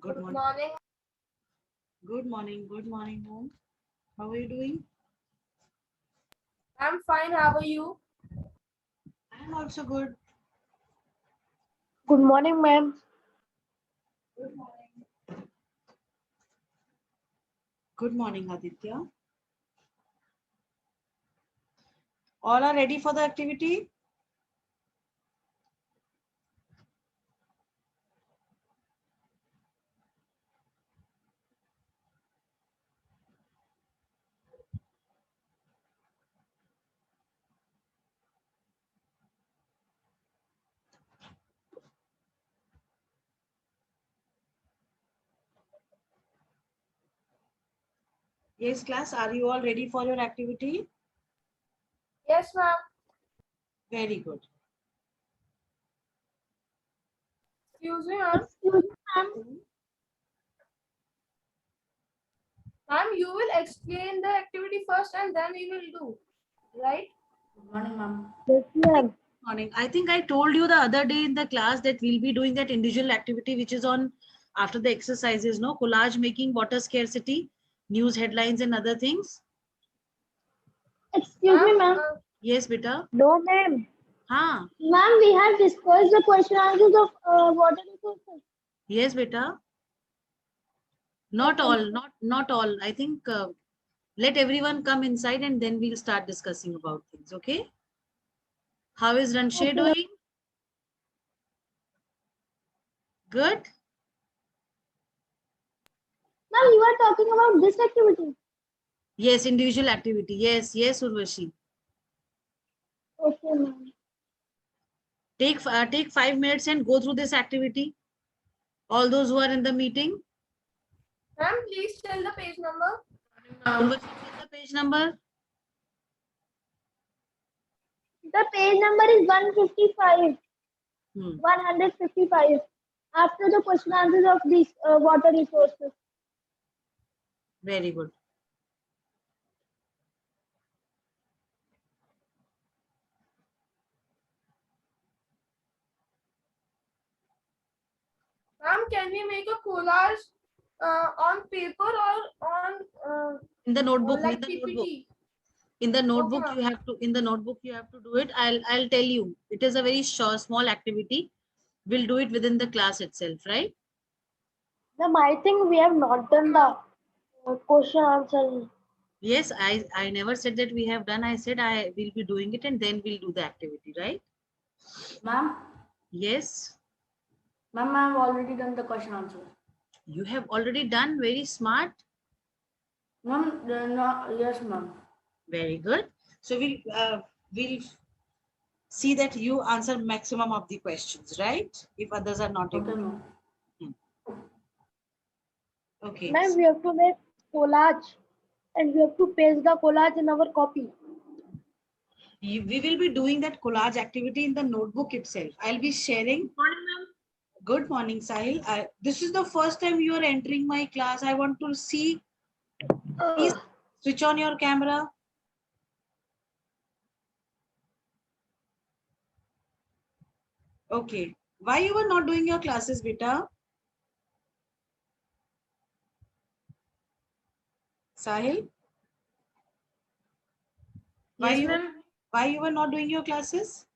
Good morning. Morning. Good morning. Good morning, mom. How are you doing? I'm fine. How are you? I'm also good. Good morning, ma'am. Good morning. Good morning, Aditya. All are ready for the activity? Yes, class. Are you all ready for your activity? Yes, ma'am. Very good. Excuse me, ma'am. Excuse me, ma'am. Ma'am, you will explain the activity first and then we will do. Right? Good morning, ma'am. Yes, ma'am. Morning. I think I told you the other day in the class that we'll be doing that individual activity which is on after the exercises, no? Collage making, water scarcity, news headlines and other things. Excuse me, Ma'am, ma'am. Yes, beta. No, ma'am. Huh? Ma'am, we have discussed the question answers of water resources. Yes, beta. Not all, not all. I think let everyone come inside and then we'll start discussing about things. Okay? How is Ranshe Okay, ma'am. doing? Good? Ma'am, you are talking about this activity. Yes, individual activity. Yes, yes, Urvashi. Okay, ma'am. Take 5 minutes and go through this activity. All those who are in the meeting. ma'am, please tell the page number. Urvashi, tell the page number. The page number is 155. Hmm. 155. After the question answers of these water resources. Very good. Ma'am, can we make a collage on paper or on In the notebook, like PPT? in the notebook ma'am. you have to do it. I'll tell you. It is a very short, small activity. We'll do it within the class itself, right? Ma'am, I think we have not done the question answer. Yes, I never said that we have done. I said I will be doing it and then we'll do the activity, right? Ma'am, Yes, ma'am, I have already done the question answer. you have already done. Very smart. Ma'am, no, yes, ma'am. Very good. So we'll see that you answer maximum of the questions, right? If others are not able Okay, to. ma'am. Okay. Ma'am, we have to make collage and we have to paste the collage in our copy. We will be doing that collage activity in the notebook itself. I'll be sharing. Good morning, Sahil. This is the first time you are entering my class. I want to see. Please switch on your camera. Okay. Why you were not doing your classes, beta? Sahil? Yes, ma'am. Why you were not doing your classes?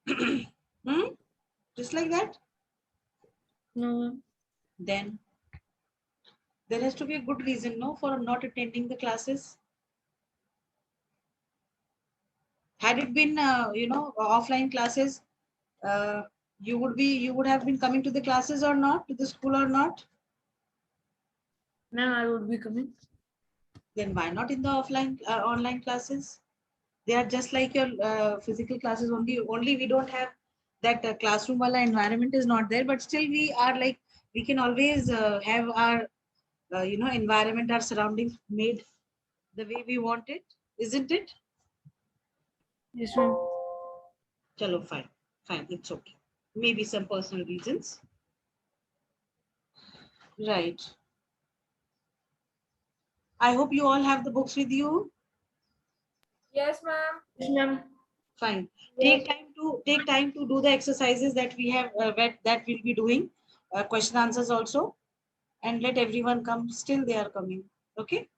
Hmm? Just like that? No. Then there has to be a good reason, no, for not attending the classes. Had it been, offline classes, you would have been coming to the classes or not, to the school or not? Ma'am, I would be coming. Then why not in the offline, online classes? They are just like your physical classes. Only we don't have that classroom wala environment is not there, but still we are like, we can always have our environment, our surroundings made the way we want it, isn't it? Yes, ma'am. Chalo, fine, it's okay. Maybe some personal reasons, right? I hope you all have the books with you. Yes, ma'am. Yes, ma'am. Fine. Yes. Take time to do the exercises that we have that we'll be doing. Question answers also, and let everyone come. Still, they are coming. Okay.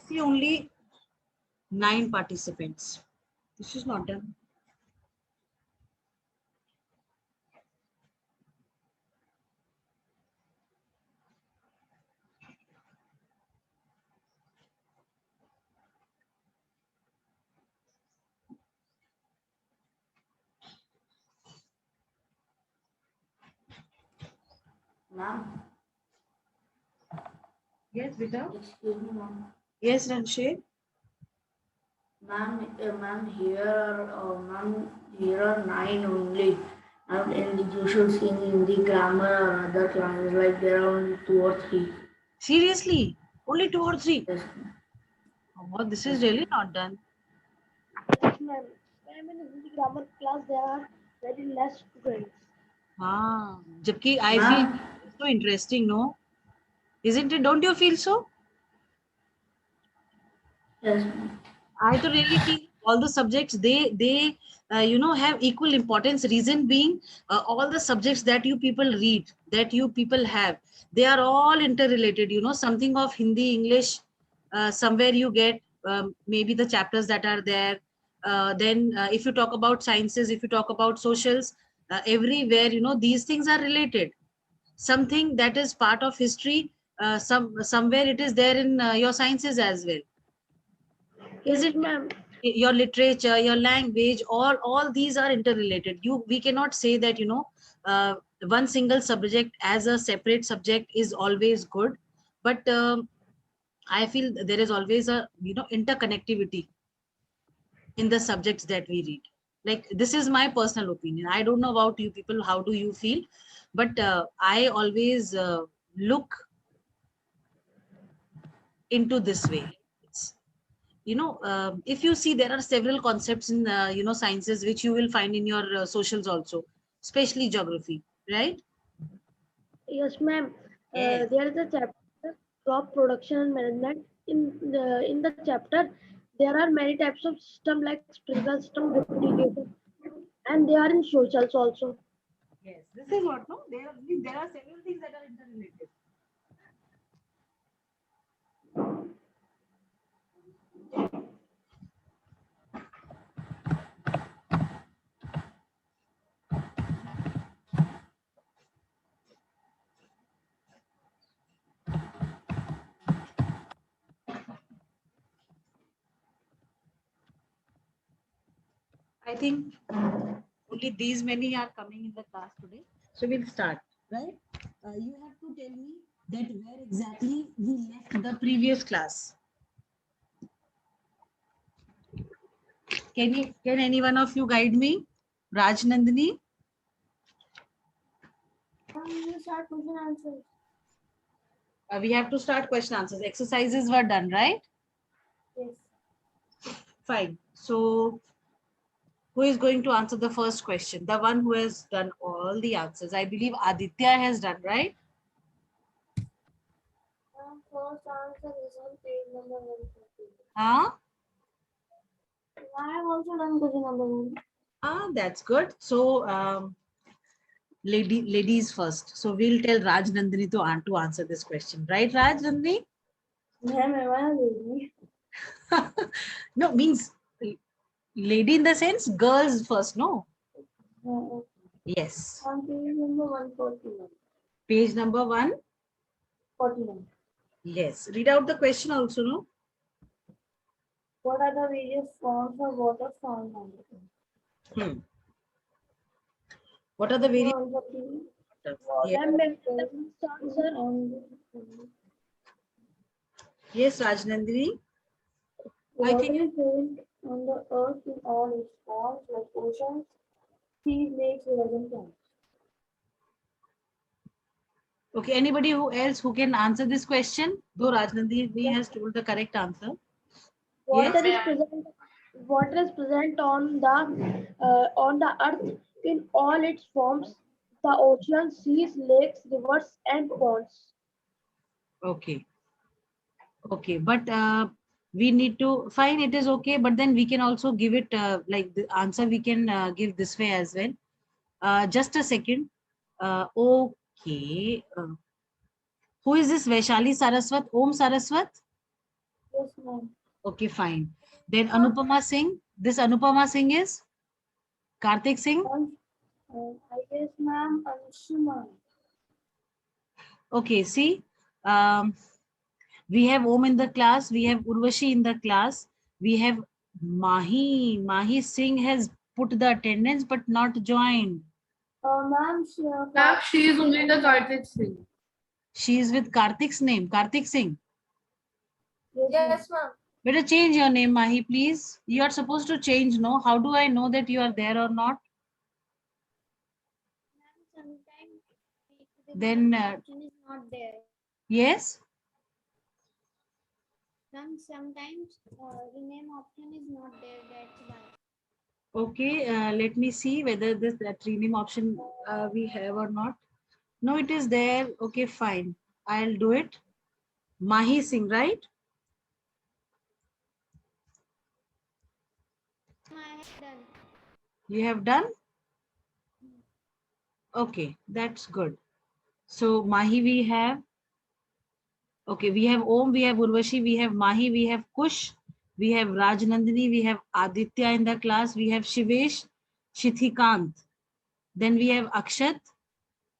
See, only 9 participants. This is not done. Ma'am, Yes, Vita. excuse me, ma'am. Yes, Ranshir. Ma'am, here are 9 only. And you should see in the grammar or other classes, like there are only 2 or 3. Seriously, only 2 or 3. Yes, Oh, this is really not done. Yes, ma'am. Ma'am, in Hindi grammar class there are very less students. Ah, jabki I feel ma'am. it's so interesting, no? Isn't it? Don't you feel so? Yes, ma'am. I to really feel all the subjects they have equal importance. Reason being, all the subjects that you people read, that you people have, they are all interrelated. You know, something of Hindi, English, somewhere you get maybe the chapters that are there. Then, if you talk about sciences, if you talk about socials, everywhere these things are related. Something that is part of history, somewhere it is there in your sciences as well. Is Yes, it? ma'am. Your literature, your language, all these are interrelated. We cannot say that one single subject as a separate subject is always good, but I feel there is always a interconnectivity in the subjects that we read. Like, this is my personal opinion. I don't know about you people, how do you feel, but I always look into this way. It's, if you see, there are several concepts in sciences which you will find in your socials also, especially geography, right? Yes, ma'am. Yes. There is a chapter crop production and management. In the chapter, there are many types of system like sprinkler system, drip irrigation, and they are in socials also. Yes, this is what, no, there are several things that are interrelated. I think only these many are coming in the class today, so we'll start, right? You have to tell me that where exactly we left the previous class. Can any one of you guide me? Raj, Nandini? You start question answers. We have to start question answers. Exercises were done, right? Yes. Fine. So, who is going to answer the first question? The one who has done all the answers. I believe Aditya has done, right? First answer is on page number 140. Huh? I have also done question number 1. Ah, that's good. So, ladies first. So we'll tell Raj Nandini to answer this question, right, Raj Nandini? Ma'am, am I a lady? No, means lady in the sense girls first. No. Yes. On page number 141. Page number 49. Yes. Read out the question also. No. What are the various forms of water found on the earth? Hmm. What are the various? Yeah. Ma'am, may I have the answer? Yes, Rajnandini. I Water think is present on the earth in all its forms, like oceans, seas, lakes, rivers, and plants. okay. Anybody who else who can answer this question? Though Rajnandini has told the correct answer. Yes. Water is present on the earth in all its forms, the oceans, seas, lakes, rivers, and ponds. Okay. Okay. But we need to fine. It is okay. But then we can also give it like the answer we can give this way as well. Just a second. Okay. Who is this Vaishali Saraswat? Om Saraswat? Yes, ma'am. Okay, fine. Then Anupama Singh. This Anupama Singh is Karthik Singh. I guess, ma'am, Anshuma. Okay, see, we have Om in the class. We have Urvashi in the class. We have Mahi. Mahi Singh has put the attendance but not joined. Ma'am, She is only the Karthik Singh. She is with Karthik's name. Karthik Singh. yes, ma'am. Better change your name, Mahi, please. You are supposed to change, no? How do I know that you are there or not? Sometimes Then, option is not there. yes? Sometimes rename option is not there. That's why. Okay, let me see whether this that rename option we have or not. No, it is there. Okay, fine. I'll do it. Mahi Singh, right? I have done. You have done? Okay, that's good. So Mahi we have. Okay, we have Om, we have Urvashi, we have Mahi, we have Kush, we have Rajnandini, we have Aditya in the class, we have Shivesh, Shithikant. Then we have Akshat,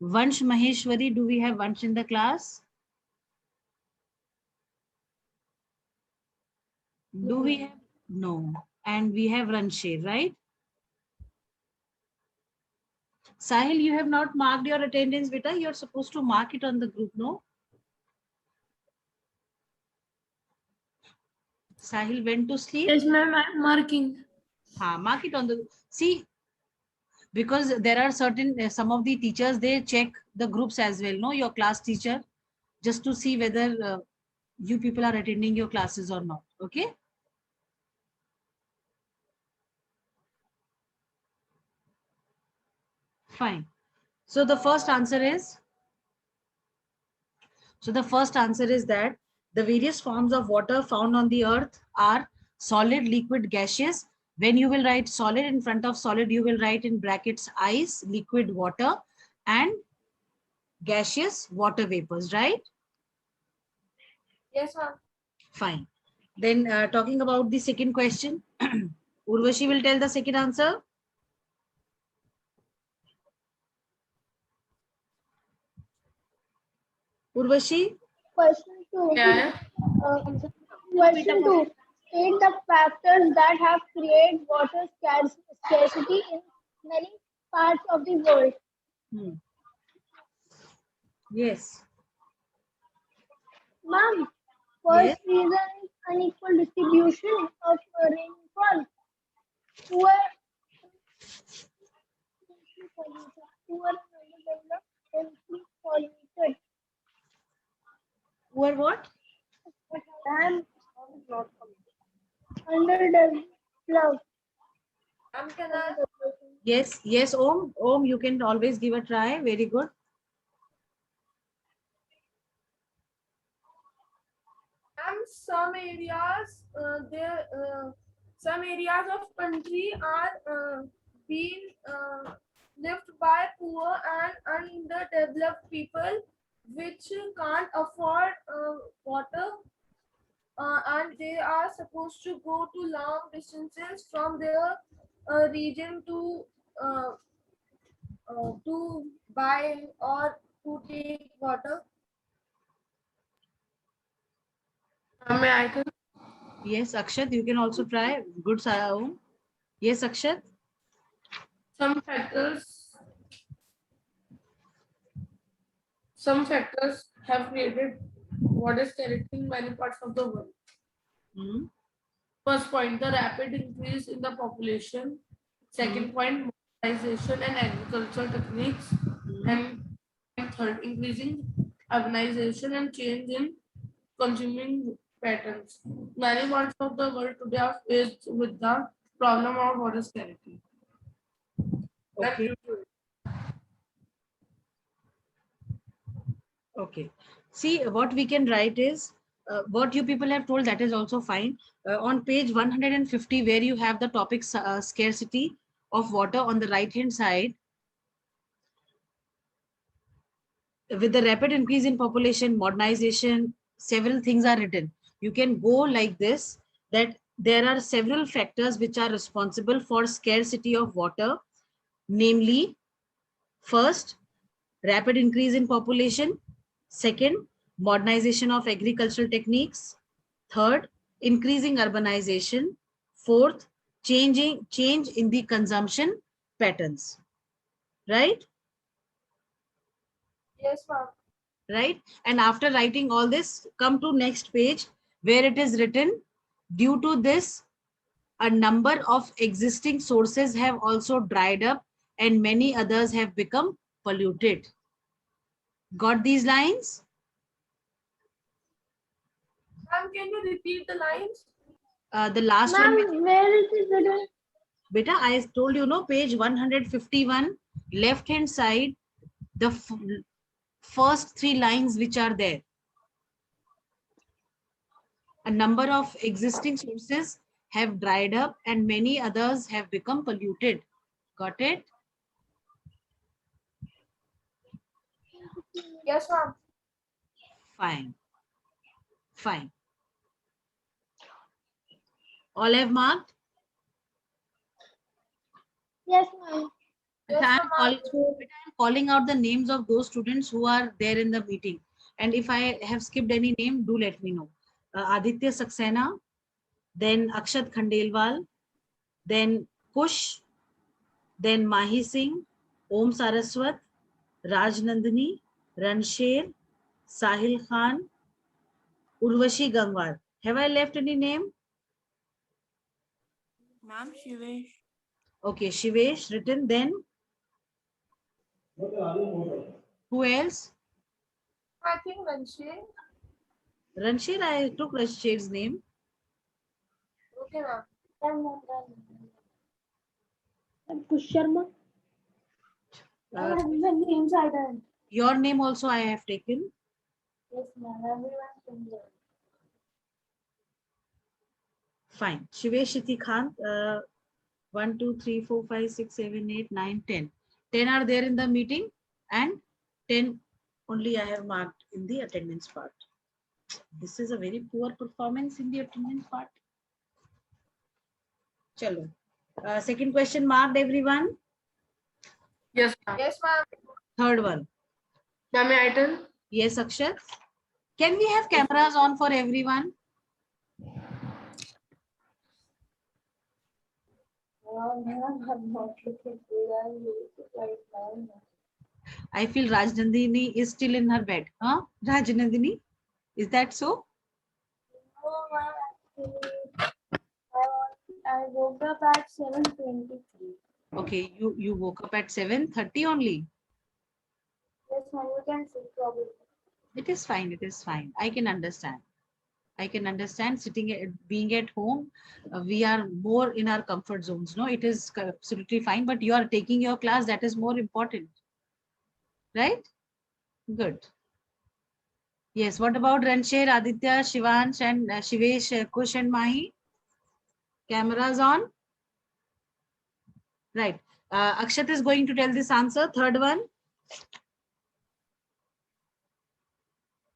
Vansh Maheshwari. Do we have Vansh in the class? Do we have? No. And we have Ranshir, right? Sahil, you have not marked your attendance, beta. You're supposed to mark it on the group, no? Sahil went to sleep. Yes, ma'am, I'm marking. Mark it on the. See, because there are certain some of the teachers they check the groups as well, no? Your class teacher, just to see whether you people are attending your classes or not. Okay. Fine. So the first answer is. So the first answer is that the various forms of water found on the earth are solid, liquid, gaseous. When you will write solid in front of solid, you will write in brackets ice, liquid water, and gaseous water vapors, right? Yes, ma'am. Fine. Then talking about the second question, Urvashi will tell the second answer. Urvashi? Question 2. Yeah. Question 2. State the factors that have created water scarcity in many parts of the world. Hmm. Yes. Ma'am, Yes. first reason is unequal distribution of rainfall. Poor, poor underdeveloped, densely polluted, Poor what? and underdeveloped. Can I? Yes. Yes, Om. Om, you can always give a try. Very good. Some areas, some areas of country are being lived by poor and underdeveloped people, which can't afford water, and they are supposed to go to long distances from their region uh, to buy or to take water. May I tell? Yes, Akshat, you can also try. Good, Om. Yes, Akshat. Some factors, some factors have created water scarcity in many parts of the world. Hmm. First point, the rapid increase in the population. Second point, modernization and agricultural techniques. And third, increasing urbanization and change in consuming patterns. Many parts of the world today are faced with the problem of water scarcity. And Okay. due to it, Okay. See, what we can write is what you people have told, that is also fine. On page 150, where you have the topic scarcity of water on the right hand side, with the rapid increase in population, modernization, several things are written. You can go like this, that there are several factors which are responsible for scarcity of water, namely, first, rapid increase in population. Second, modernization of agricultural techniques. Third, increasing urbanization. Fourth, change in the consumption patterns. Right? Yes, ma'am. Right? And after writing all this, come to next page where it is written, due to this, a number of existing sources have also dried up and many others have become polluted. Got these lines? Ma'am, can you repeat the lines? The last one, Ma'am, where is it written? beta, I told you, no, page 151, left hand side, the first three lines which are there. A number of existing sources have dried up and many others have become polluted. Got it? Yes, ma'am. Fine. Fine. All have marked? Yes, ma'am. Yes, I'm ma'am. calling out the names of those students who are there in the meeting. And if I have skipped any name, do let me know. Aditya Saxena, then Akshat Khandelwal, then Kush, then Mahi Singh, Om Saraswat, Raj Nandini, Ransher, Sahil Khan, Urvashi Gangwar. Have I left any name? Ma'am, Shivesh. Okay, Shivesh written. Then who else? I think Ranshi. Ransher, I took Ransher's name. Okay, ma'am. And Kush Sharma. Uh, The names I done. your name also I have taken. Yes, ma'am. Everyone can do it. Fine. Shivesh Shiti Khan, 1, 2, 3, 4, 5, 6, 7, 8, 9, 10. 10 are there in the meeting and 10 only I have marked in the attendance part. This is a very poor performance in the attendance part. Chalo. Second question marked, everyone. yes, ma'am. Yes, ma'am. Third one. Ma'am, may I tell? Yes, Akshat. Can we have cameras on for everyone? I'm not looking right now. I feel Rajnandini is still in her bed. Huh? Rajnandini, is that so? No, ma'am. Actually, I woke up at 7:23. Okay, you woke up at 7:30 only. Yes, ma'am. You can see probably. It is fine. It is fine. I can understand. I can understand sitting being at home. We are more in our comfort zones. No, it is absolutely fine. But you are taking your class. That is more important, right? Good. Yes. What about Ransher, Aditya, Shivansh, and Shivesh, Kush, and Mahi? Cameras on. Right. Akshat is going to tell this answer. Third one.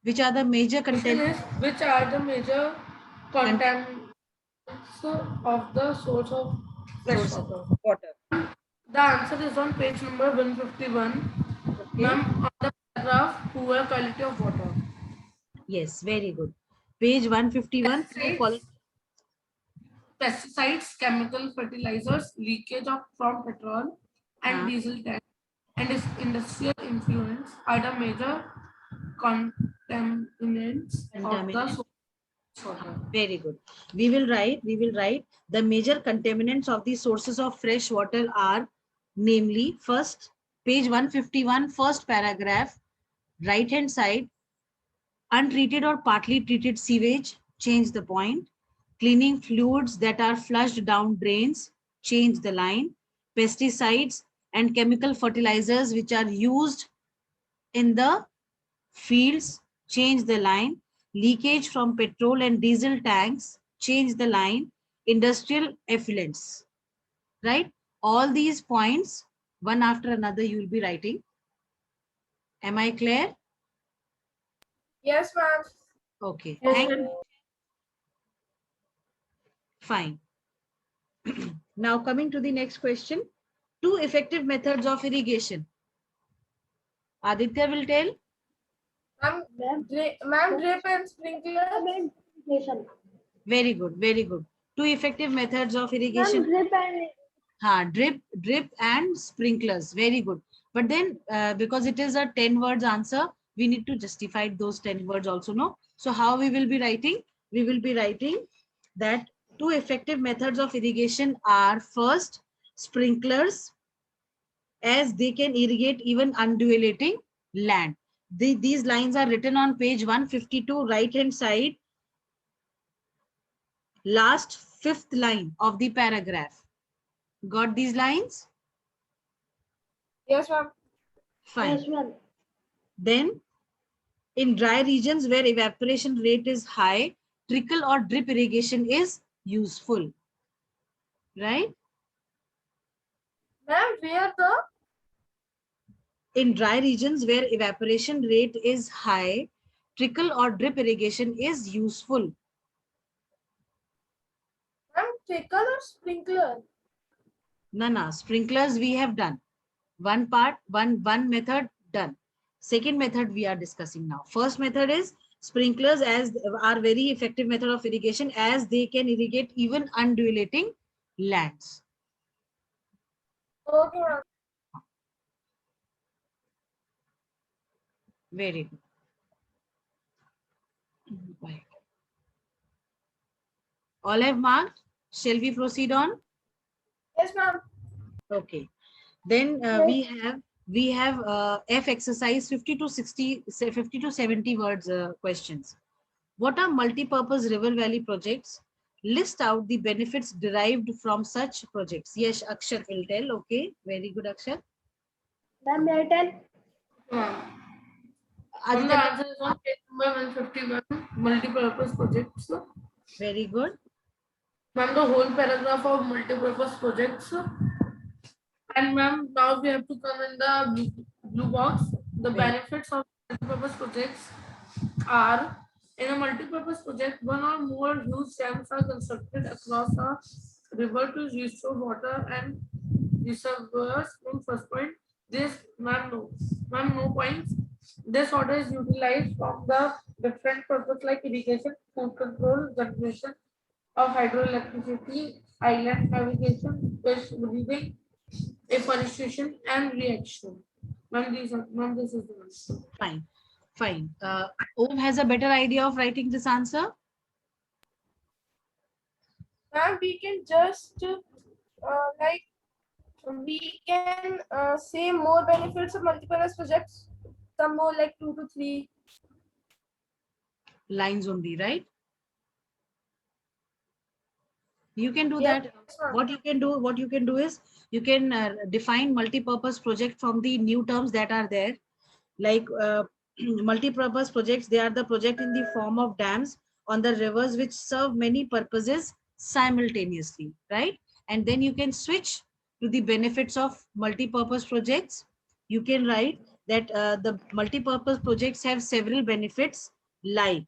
Which are the major Question content? is, which are the major contaminants of the source of fresh Source of water? water. The answer is on page number 151. Okay. Ma'am, on the paragraph, poor quality of water. Yes, very good. Page 151. It states, pesticides, chemical fertilizers, leakage from petrol and diesel tanks, and its industrial influence are the major contaminants of the water. Very good. We will write the major contaminants of the sources of fresh water are, namely, first, page 151, first paragraph, right hand side, untreated or partly treated sewage, change the point. Cleaning fluids that are flushed down drains, change the line. Pesticides and chemical fertilizers which are used in the fields, change the line. Leakage from petrol and diesel tanks, change the line. Industrial effluents, right? All these points, one after another, you will be writing. Am I clear? Yes, ma'am. Okay. Yes, Thank ma'am. you. Fine. Now coming to the next question. Two effective methods of irrigation. Aditya will tell. Ma'am, drip and sprinkler. Irrigation. Very good, very good. Two effective methods of irrigation. Drip and Drip and sprinklers. Very good. But then because it is a 10 words answer, we need to justify those 10 words also, no? So how we will be writing? We will be writing that two effective methods of irrigation are, first, sprinklers, as they can irrigate even undulating land. These lines are written on page 152, right hand side, last fifth line of the paragraph. Got these lines? Yes, ma'am. Fine. Yes, ma'am. Then, in dry regions where evaporation rate is high, trickle or drip irrigation is useful. Right? Ma'am, where the? In dry regions where evaporation rate is high, trickle or drip irrigation is useful. Ma'am, trickle or sprinkler? No, sprinklers we have done. One part, one method done. Second method we are discussing now. First method is sprinklers, as are very effective method of irrigation, as they can irrigate even undulating lands. Okay, ma'am. Very good. Right. All have marked. Shall we proceed on? Yes, ma'am. Okay. Then we have F exercise 50 to 60, 50 to 70 words questions. What are multi-purpose river valley projects? List out the benefits derived from such projects. Yes, Akshat will tell. Okay, very good, Akshat. Ma'am, may I tell? And the Aditya, answer is on page number 151, multi-purpose projects. very good. Ma'am, the whole paragraph of multi-purpose projects. And ma'am, now we have to come in the blue box. The benefits of multi-purpose projects are, in a multi-purpose project, one or more huge dams are constructed across a river to restore water and reservoirs. In first point, this, no points. This water is utilized from the different purpose like irrigation, food control, generation of hydroelectricity, island navigation, fish breeding, afforestation, and reaction. Ma'am, this is the answer. Fine, fine. Om has a better idea of writing this answer. Ma'am, we can just we can say more benefits of multi-purpose projects. Some more like 2 to 3 Lines only, right? You can do Yes, that. ma'am. What you can do is you can define multi-purpose project from the new terms that are there. Like multi-purpose projects, they are the project in the form of dams on the rivers which serve many purposes simultaneously, right? And then you can switch to the benefits of multi-purpose projects. You can write that the multi-purpose projects have several benefits, like,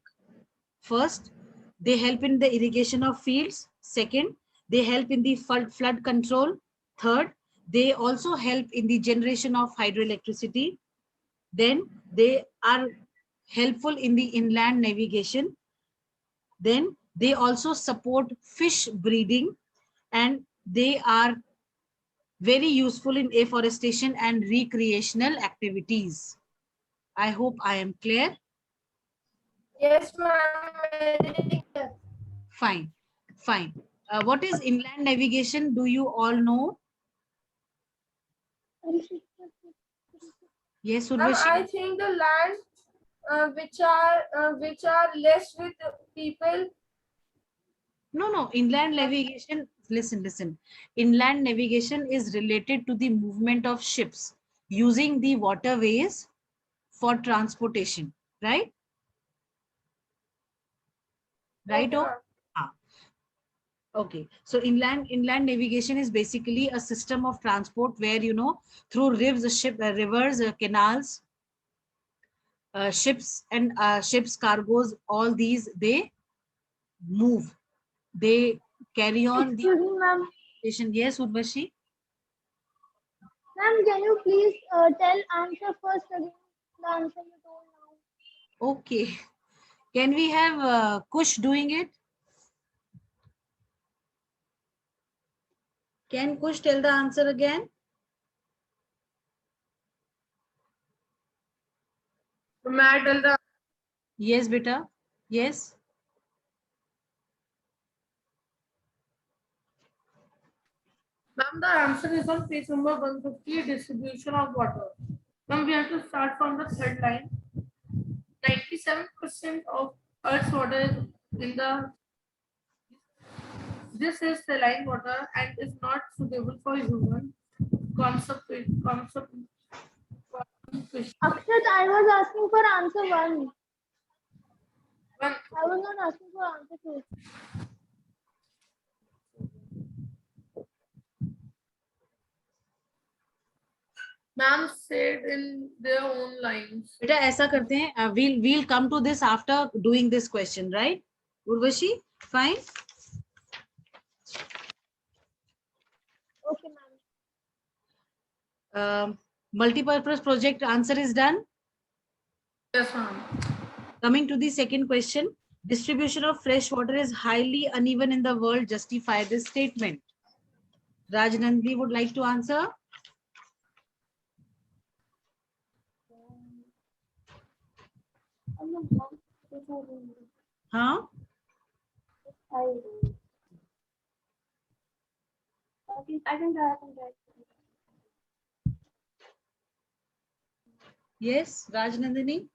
first, they help in the irrigation of fields. Second, they help in the flood control. Third, they also help in the generation of hydroelectricity. Then they are helpful in the inland navigation. Then They also support fish breeding, and they are very useful in afforestation and recreational activities. I hope I am clear. Yes, ma'am. Very clear. Fine, fine. What is inland navigation? Do you all know? Yes, Ma'am, Urvashi. I think the land which are less with people. No. Inland navigation, listen. Inland navigation is related to the movement of ships using the waterways for transportation, right? Right? Okay, Oh, ma'am. ah, okay. So inland navigation is basically a system of transport where, through rivers, canals, ships and ships, cargoes, all these, they move. They carry on the Excuse me, ma'am. station. Yes, Urvashi. Ma'am, can you please tell answer first again? The answer you told now. Okay. Can we have Kush doing it? Can Kush tell the answer again? May I tell the Yes, beta. Yes. ma'am, the answer is on page number 150, distribution of water. Ma'am, we have to start from the third line. 97% of Earth's water is in the this is saline water and is not suitable for human consumption. Akshat, I was asking for answer 1. One, I was not asking for answer 2. ma'am said in their own lines. बेटा ऐसा करते हैं, we'll come to this after doing this question, right? Urvashi, fine. Okay, ma'am. Multi-purpose project answer is done. Yes, ma'am. Coming to the second question, distribution of fresh water is highly uneven in the world. Justify this statement. Rajnandri would like to answer. Huh? I can try. Yes, Rajnandini.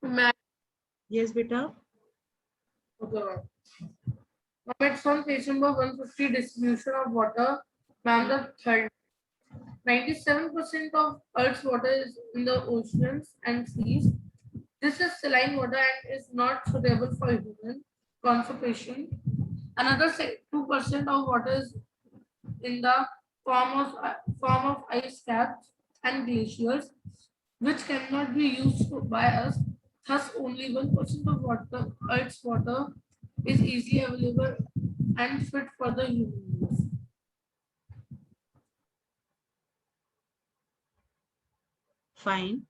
Ma'am, Yes, beta. okay, ma'am. Ma'am, it's on page number 150, distribution of water. Ma'am, the third. 97% of Earth's water is in the oceans and seas. This is saline water and is not suitable for human consumption. Another 2% of water is in the form of ice caps and glaciers, which cannot be used by us. Thus, only 1% of water, Earth's water, is easily available and fit for the human use. Fine.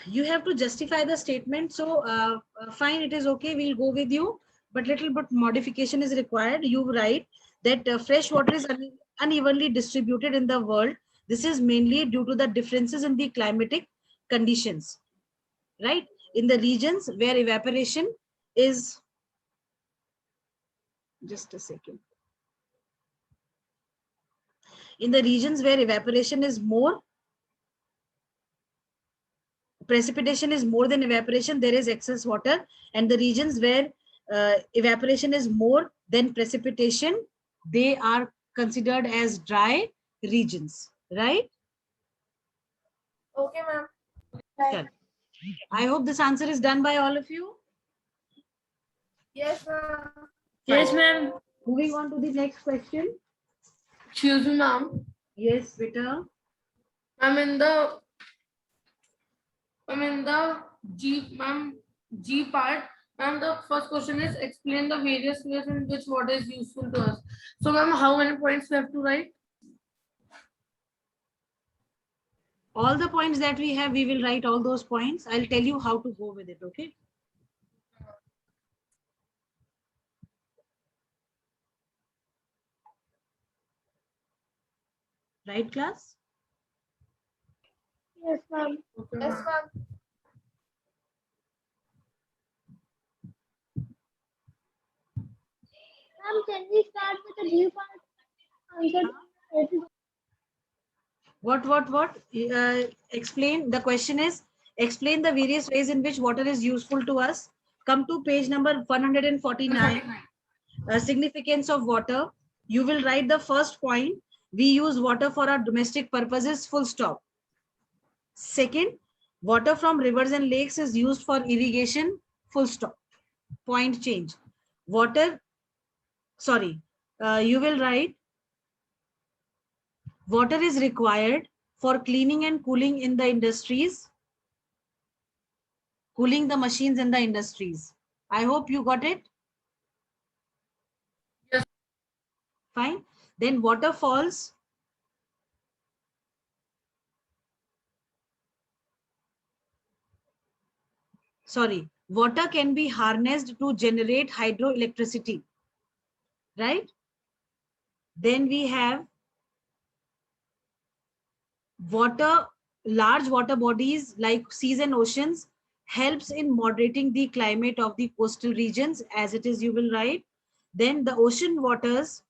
You have to justify the statement. So fine, it is okay. We'll go with you, but little bit modification is required. You write that fresh water is unevenly distributed in the world. This is mainly due to the differences in the climatic conditions, right? In the regions where evaporation is, just a second. In the regions where evaporation is more, precipitation is more than evaporation, there is excess water, and the regions where evaporation is more than precipitation, they are considered as dry regions, right? Okay, ma'am. Chalo. I hope this answer is done by all of you. Yes, ma'am. Yes, ma'am. Moving on to the next question. Excuse me, ma'am. Yes, beta. I'm in the G part. Ma'am, the first question is explain the various ways in which water is useful to us. So, ma'am, how many points we have to write? All the points that we have, we will write all those points. I'll tell you how to go with it, okay? Right, class? Yes, ma'am. Okay, Yes, ma'am. ma'am. Ma'am, can we start with the new part? Answer. What? Explain. The question is, explain the various ways in which water is useful to us. Come to page number 149. Significance of water. You will write the first point. We use water for our domestic purposes, full stop. Second, water from rivers and lakes is used for irrigation, full stop. Point change. Water, sorry, you will write water is required for cleaning and cooling in the industries, cooling the machines in the industries. I hope you got it. Yes. Fine. Then waterfalls. Sorry, water can be harnessed to generate hydroelectricity, right? Then we have water, large water bodies like seas and oceans helps in moderating the climate of the coastal regions, as it is you will write. Then the ocean waters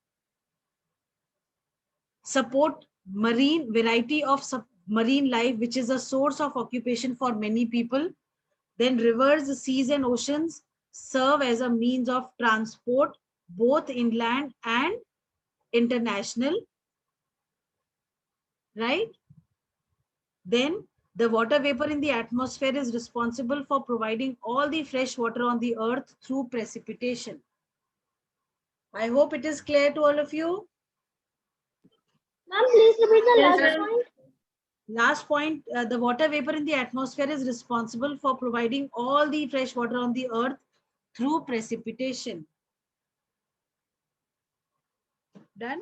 support marine variety of marine life, which is a source of occupation for many people. Then rivers, seas and oceans serve as a means of transport, both inland and international, right? Then the water vapor in the atmosphere is responsible for providing all the fresh water on the earth through precipitation. I hope it is clear to all of you. Ma'am, please repeat the Yes, last ma'am. point. Last point, the water vapor in the atmosphere is responsible for providing all the fresh water on the earth through precipitation. Done?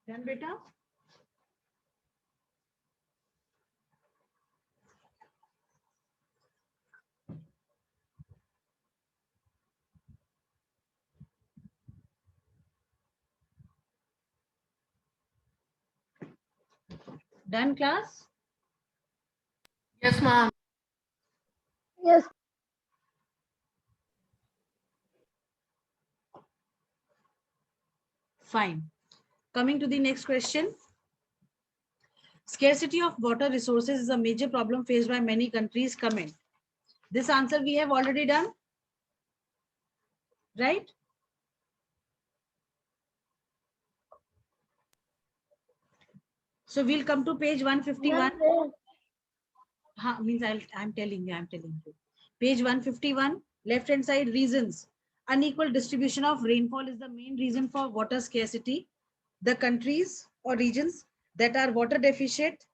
Done, beta? Done, class? Yes, ma'am. Yes. Fine. Coming to the next question. Scarcity of water resources is a major problem faced by many countries. Comment. This answer we have already done, right? So we'll come to page 151. Ma'am, Means I'm telling you. Page 151, left hand side, reasons. Unequal distribution of rainfall is the main reason for water scarcity. The countries or regions that are water deficient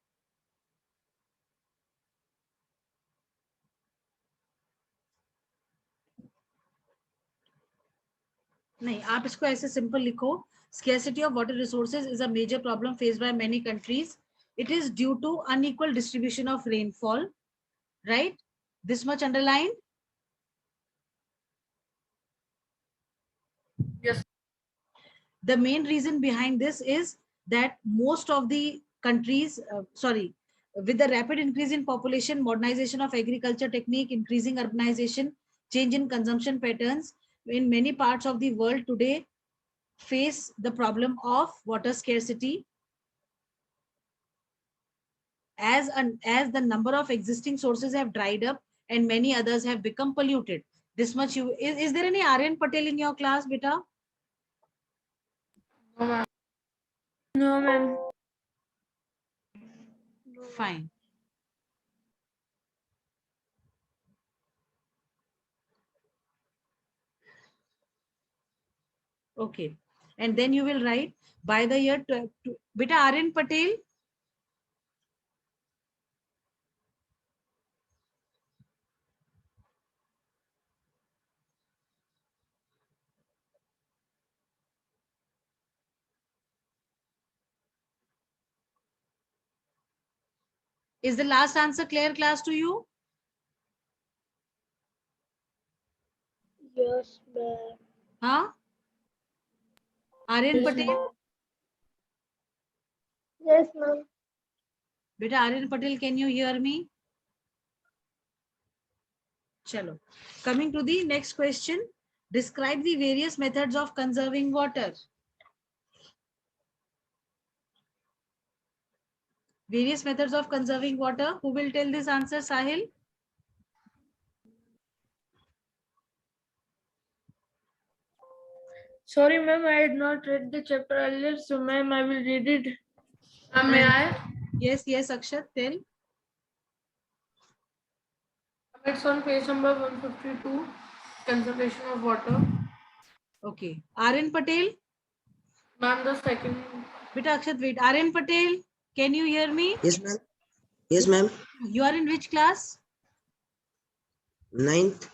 नहीं, आप इसको ऐसे simple लिखो. Scarcity of water resources is a major problem faced by many countries. It is due to unequal distribution of rainfall, right? This much underlined. Yes. The main reason behind this is that most of the countries, with the rapid increase in population, modernization of agriculture technique, increasing urbanization, change in consumption patterns, in many parts of the world today face the problem of water scarcity. as the number of existing sources have dried up and many others have become polluted. This much you is there any Aryan Patel in your class, beta? No, ma'am. No, ma'am. Fine. Okay. And then you will write by the year beta Aryan Patel. Is the last answer clear, class, to you? Yes, ma'am. Huh? Aryan Yes, Patel? Yes, ma'am. Beta Aryan Patel, can you hear me? Chalo. Coming to the next question. Describe the various methods of conserving water. Various methods of conserving water. Who will tell this answer, Sahil? Sorry, ma'am, I had not read the chapter earlier, so ma'am, I will read it. May I? Yes, yes, Akshat, tell. It's on page number 152, conservation of water. Okay. Aryan Patel? Ma'am, the second. Beta Akshat, wait. Aryan Patel, can you hear me? Yes, ma'am. Yes, ma'am. You are in which class? 9th.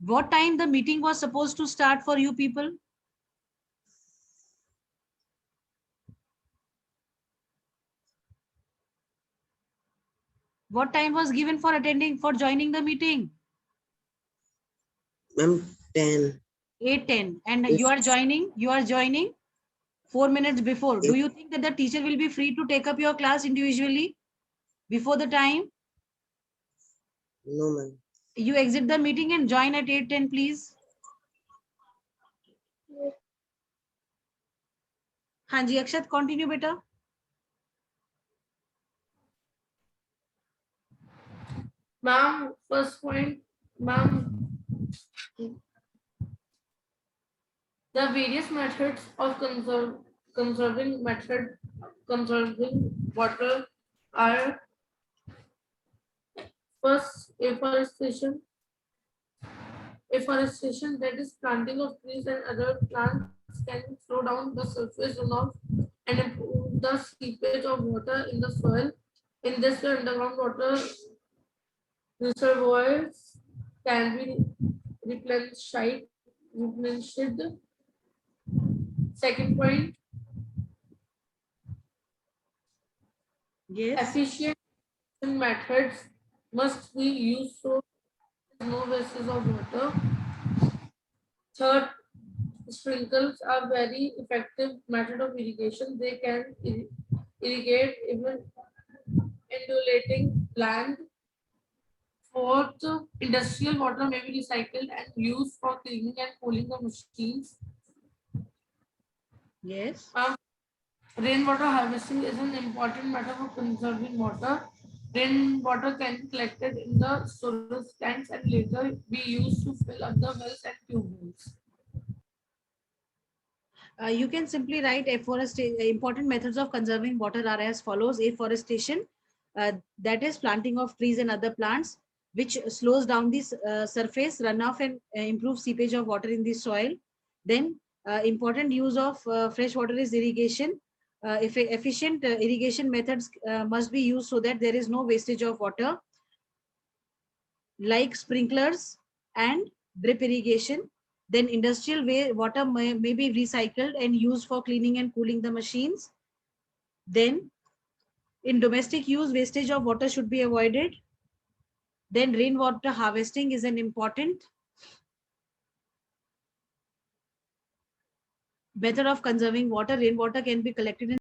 What time the meeting was supposed to start for you people? What time was given for joining the meeting? Ma'am, 10. 8:10. And Yes. you are joining 4 minutes before. Do Yes. you think that the teacher will be free to take up your class individually before the time? No, ma'am. You exit the meeting and join at 8:10, please. Hanji, Akshat, continue, beta. Ma'am, first point, ma'am, the various methods of conserving water are first afforestation. Afforestation, that is planting of trees and other plants, can slow down the surface runoff and improve the seepage of water in the soil. In this way, underground water reservoirs can be replenished. Second point, Yes. efficient methods must be used so no wastage of water. Third, sprinkles are very effective method of irrigation. They can irrigate even undulating land. Fourth, industrial water may be recycled and used for cleaning and cooling the machines. Yes. Rainwater harvesting is an important method of conserving water. Rainwater can be collected in the storage tanks and later be used to fill up the wells and tube wells. You can simply write important methods of conserving water are as follows. Afforestation, that is planting of trees and other plants, which slows down the surface runoff and improves seepage of water in the soil. Then important use of fresh water is irrigation. If efficient irrigation methods must be used so that there is no wastage of water, like sprinklers and drip irrigation. Then industrial water may be recycled and used for cleaning and cooling the machines. Then in domestic use, wastage of water should be avoided. Then rainwater harvesting is an important method of conserving water. Rainwater can be collected in